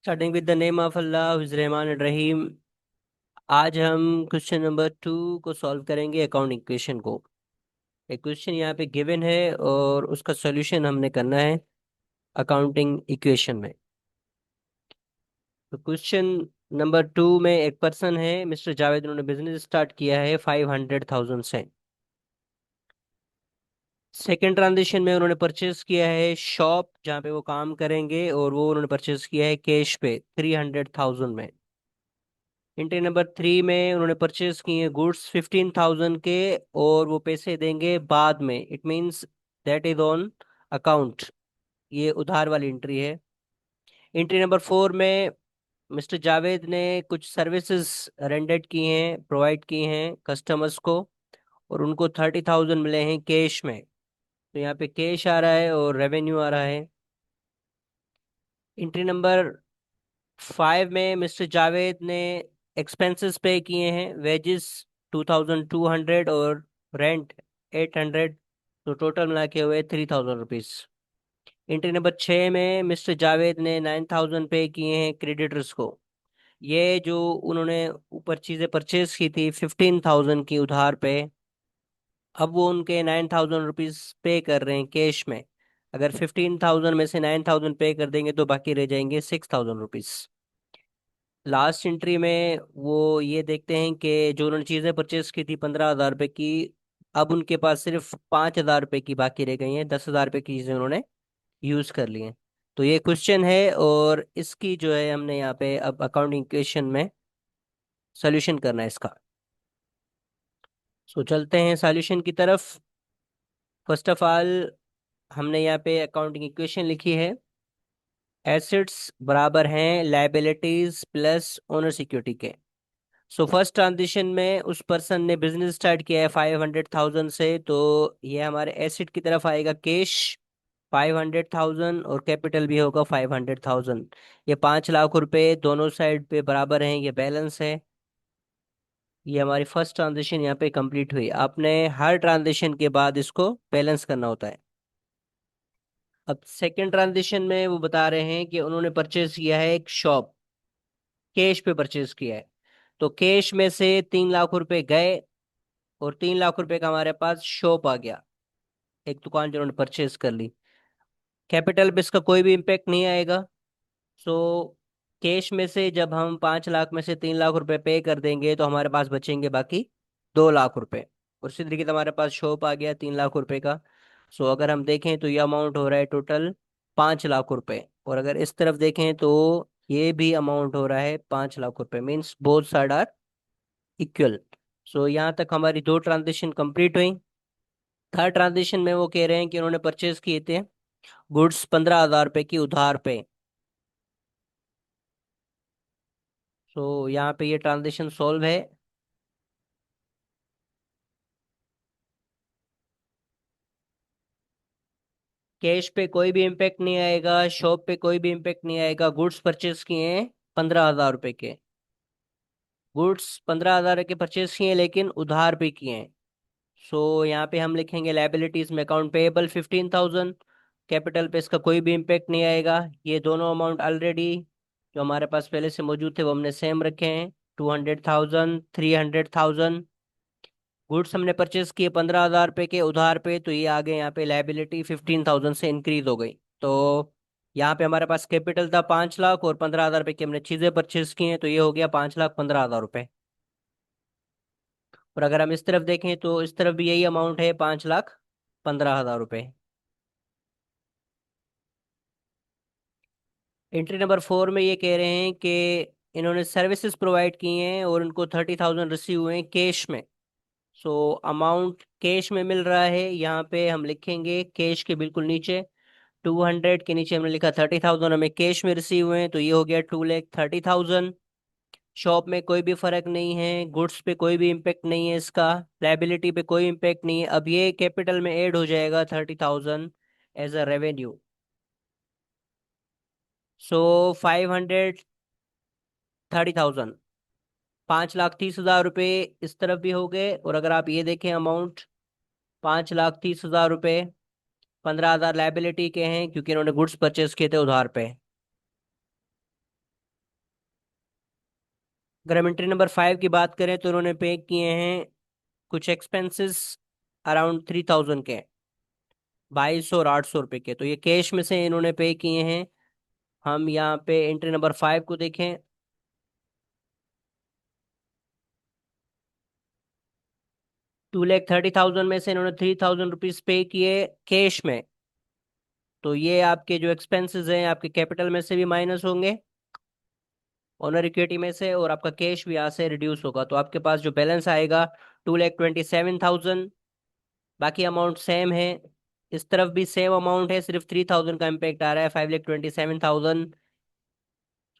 Starting with the name of Allah who's Rahman Rahim. आज हम question number 2 को सॉल्व करेंगे, अकाउंटिंग इक्वेशन को। एक क्वेश्चन यहाँ पे गिवन है और उसका सॉल्यूशन हमने करना है अकाउंटिंग इक्वेशन में। तो क्वेश्चन नंबर 2 में एक पर्सन है मिस्टर जावेद, उन्होंने बिजनेस स्टार्ट किया है 500,000 से। सेकेंड ट्रांजेक्शन में उन्होंने परचेज किया है शॉप जहाँ पे वो काम करेंगे, और वो उन्होंने परचेज किया है कैश पे 300,000 में। एंट्री नंबर 3 में उन्होंने परचेज किए गुड्स 15,000 के, और वो पैसे देंगे बाद में। It means that is on account. ये उधार वाली एंट्री है। एंट्री नंबर 4 में मिस्टर जावेद ने कुछ सर्विसेज रेंडेड की हैं, प्रोवाइड की हैं कस्टमर्स को, और उनको 30,000 मिले हैं कैश में। तो यहाँ पे कैश आ रहा है और रेवेन्यू आ रहा है। एंट्री नंबर 5 में मिस्टर जावेद ने एक्सपेंसेस पे किए हैं, वेजेस 2,200 और रेंट 800। तो टोटल मिला के हुए 3,000 रुपीज। एंट्री नंबर 6 में मिस्टर जावेद ने 9,000 पे किए हैं क्रेडिटर्स को। ये जो उन्होंने ऊपर चीजें परचेज की थी 15,000 की उधार पे, अब वो उनके 9,000 रुपीज पे कर रहे हैं कैश में। अगर 15,000 में से 9,000 पे कर देंगे तो बाकी रह जाएंगे 6,000 रुपीज। लास्ट एंट्री में वो ये देखते हैं कि जो उन्होंने चीज़ें परचेज की थी 15,000 रुपये की, अब उनके पास सिर्फ 5,000 रुपये की बाकी रह गई हैं। 10,000 रुपये की चीज़ें उन्होंने यूज़ कर ली हैं। तो ये क्वेश्चन है, और इसकी जो है हमने यहाँ पे अब अकाउंटिंग इक्वेशन में सोल्यूशन करना है इसका। सो चलते हैं सॉल्यूशन की तरफ। फर्स्ट ऑफ ऑल हमने यहाँ पे अकाउंटिंग इक्वेशन लिखी है। एसेट्स बराबर हैं लायबिलिटीज प्लस ओनर सिक्योरिटी के। सो फर्स्ट ट्रांजिशन में उस पर्सन ने बिजनेस स्टार्ट किया है 500,000 से, तो ये हमारे एसेट की तरफ आएगा कैश 500,000, और कैपिटल भी होगा 500,000। ये 5 लाख रुपए दोनों साइड पे बराबर हैं, ये बैलेंस है। ये हमारी फर्स्ट ट्रांजिशन यहाँ पे कंप्लीट हुई। आपने हर ट्रांजिशन के बाद इसको बैलेंस करना होता है। अब सेकंड ट्रांजिशन में वो बता रहे हैं कि उन्होंने परचेज किया है एक शॉप, कैश पे परचेज किया है। तो कैश में से 3 लाख रुपए गए, और 3 लाख रुपए का हमारे पास शॉप आ गया, एक दुकान जो उन्होंने परचेज कर ली। कैपिटल पे इसका कोई भी इम्पेक्ट नहीं आएगा। सो कैश में से जब हम 5 लाख में से 3 लाख रुपए पे कर देंगे तो हमारे पास बचेंगे बाकी 2 लाख रुपए। और इसी तरीके से हमारे पास शॉप आ गया 3 लाख रुपए का। सो अगर हम देखें तो ये अमाउंट हो रहा है टोटल 5 लाख रुपए, और अगर इस तरफ देखें तो ये भी अमाउंट हो रहा है 5 लाख रुपए। Means both side are equal. So यहाँ तक हमारी दो ट्रांजेक्शन कंप्लीट हुई। थर्ड ट्रांजेक्शन में वो कह रहे हैं कि उन्होंने परचेज किए थे गुड्स 15,000 रुपए की उधार पे। सो यहाँ पे ये ट्रांजेक्शन सॉल्व है। कैश पे कोई भी इम्पेक्ट नहीं आएगा, शॉप पे कोई भी इम्पेक्ट नहीं आएगा। गुड्स परचेज किए हैं 15,000 रुपए के। गुड्स 15,000 के परचेज किए हैं, लेकिन उधार पे किए हैं। सो यहाँ पे हम लिखेंगे लायबिलिटीज में अकाउंट पेएबल 15,000। कैपिटल पे इसका कोई भी इम्पेक्ट नहीं आएगा। ये दोनों अमाउंट ऑलरेडी जो हमारे पास पहले से मौजूद थे वो हमने सेम रखे हैं, 200,000 300,000। गुड्स हमने परचेज किए 15,000 रुपए के उधार पे, तो ये आ गए यहाँ पे लायबिलिटी 15,000 से इंक्रीज हो गई। तो यहाँ पे हमारे पास कैपिटल था 5 लाख, और 15,000 रुपए की हमने चीजें परचेज की हैं, तो ये हो गया 5,15,000 रुपए। और अगर हम इस तरफ देखें तो इस तरफ भी यही अमाउंट है 5,15,000 रुपए। एंट्री नंबर 4 में ये कह रहे हैं कि इन्होंने सर्विसेज प्रोवाइड की हैं और उनको 30,000 रिसीव हुए हैं कैश में। सो अमाउंट कैश में मिल रहा है, यहाँ पे हम लिखेंगे कैश के बिल्कुल नीचे 200 के नीचे हमने लिखा 30,000 हमें कैश में रिसीव हुए हैं, तो ये हो गया 2,30,000। शॉप में कोई भी फर्क नहीं है, गुड्स पे कोई भी इम्पेक्ट नहीं है इसका, लाइबिलिटी पे कोई इम्पेक्ट नहीं है। अब ये कैपिटल में ऐड हो जाएगा 30,000 एज अ रेवेन्यू। सो 530,000, 5,30,000 रुपये इस तरफ भी हो गए। और अगर आप ये देखें अमाउंट 5,30,000 रुपये, 15,000 लाइबिलिटी के हैं क्योंकि इन्होंने गुड्स परचेज किए थे उधार पे। अगर हम एंट्री नंबर 5 की बात करें तो उन्होंने पे किए हैं कुछ एक्सपेंसेस अराउंड 3000 के, 2200 और 800 रुपए के, तो ये कैश में से इन्होंने पे किए हैं। हम यहाँ पे एंट्री नंबर 5 को देखें। 2,30,000 में से इन्होंने 3,000 रुपीज पे किए कैश में, तो ये आपके जो एक्सपेंसेस हैं आपके कैपिटल में से भी माइनस होंगे, ओनर इक्विटी में से, और आपका कैश भी यहाँ से रिड्यूस होगा, तो आपके पास जो बैलेंस आएगा 2,27,000। बाकी अमाउंट सेम है, इस तरफ भी सेम अमाउंट है, सिर्फ 3,000 का इम्पैक्ट आ रहा है, 5,27,000।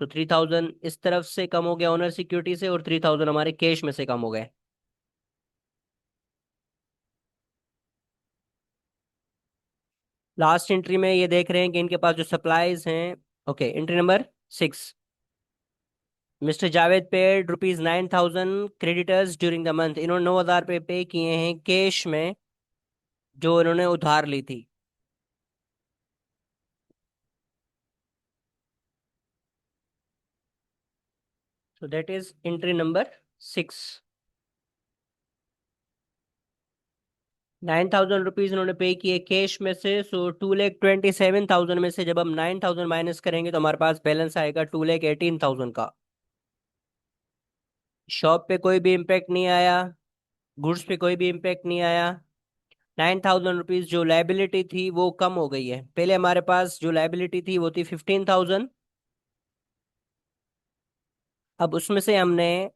तो 3,000 इस तरफ से कम हो गया ओनर सिक्योरिटी से, और 3,000 हमारे कैश में से कम हो गए। लास्ट एंट्री में ये देख रहे हैं कि इनके पास जो सप्लाईज हैं। Okay, entry number 6। Mister Javed paid ₹9,000 creditors during the month. इन्होंने 9,000 पे किए हैं कैश में, जो इन्होंने उधार ली थी। So that is entry number 6। 9,000 rupees इन्होंने पे किए कैश में से, सो 2,27,000 में से जब हम 9,000 माइनस करेंगे तो हमारे पास बैलेंस आएगा 2,18,000 का। शॉप पे कोई भी इम्पेक्ट नहीं आया, गुड्स पे कोई भी इम्पेक्ट नहीं आया। 9,000 रुपीज जो लाइबिलिटी थी वो कम हो गई है। पहले हमारे पास जो लाइबिलिटी थी वो थी 15,000, अब उसमें से हमने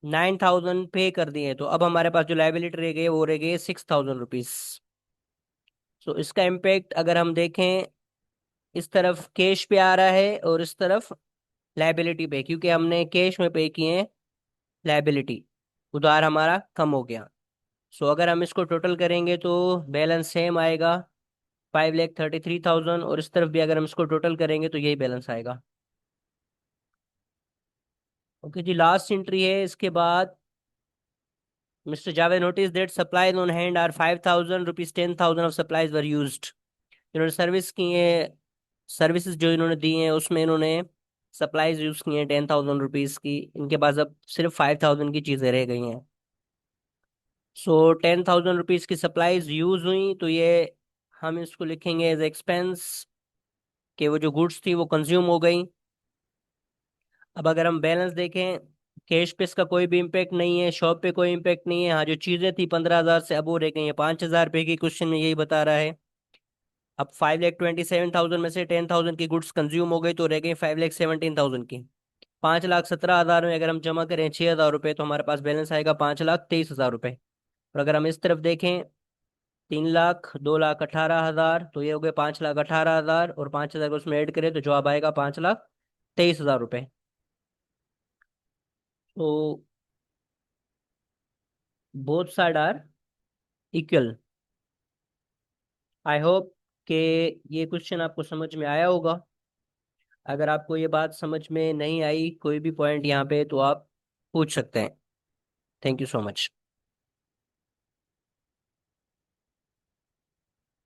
9,000 पे कर दिए, तो अब हमारे पास जो लाइबिलिटी रह गई वो रह गई 6,000 रुपीज। सो इसका इम्पेक्ट अगर हम देखें, इस तरफ कैश पे आ रहा है और इस तरफ लाइबिलिटी पे, क्योंकि हमने कैश में पे किए हैं लाइबिलिटी, उधार हमारा कम हो गया। सो अगर हम इसको टोटल करेंगे तो बैलेंस सेम आएगा, 5,33,000, और इस तरफ भी अगर हम इसको टोटल करेंगे तो यही बैलेंस आएगा। ओके जी, लास्ट एंट्री है इसके बाद। Mister Javed notice that supplies on hand are 5,000 rupees, 10,000 of supplies were used. इन्होंने सर्विस की है, सर्विसेज जो इन्होंने दी हैं उसमें इन्होंने सप्लाईज यूज की हैं 10,000 रुपीज की। इनके पास अब सिर्फ 5,000 की चीजें रह गई हैं। सो 10,000 रुपीज की सप्लाईज यूज हुई, तो ये हम इसको लिखेंगे एज एक्सपेंस, कि वो जो गुड्स थी वो कंज्यूम हो गई। अब अगर हम बैलेंस देखें, कैश पे इसका कोई भी इम्पेक्ट नहीं है, शॉप पे कोई इम्पेक्ट नहीं है। हाँ, जो चीजें थी 15,000 से अब वो रह गई हैं 5,000 रुपये की, क्वेश्चन में यही बता रहा है। अब 5,27,000 में से 10,000 की गुड्स कंज्यूम हो गई, तो रह गई 5,17,000 की। 5,17,000 में अगर हम जमा करें 6,000 रुपये, तो हमारे पास बैलेंस आएगा 5,23,000 रुपये। और अगर हम इस तरफ देखें, 3,00,000, 2,18,000, तो ये हो गए 5,18,000, और 5,000 को उसमें ऐड करें तो जवाब आएगा 5,23,000 रुपये। तो both side are equal. I hope कि ये क्वेश्चन आपको समझ में आया होगा। अगर आपको ये बात समझ में नहीं आई, कोई भी पॉइंट यहाँ पे, तो आप पूछ सकते हैं। Thank you so much.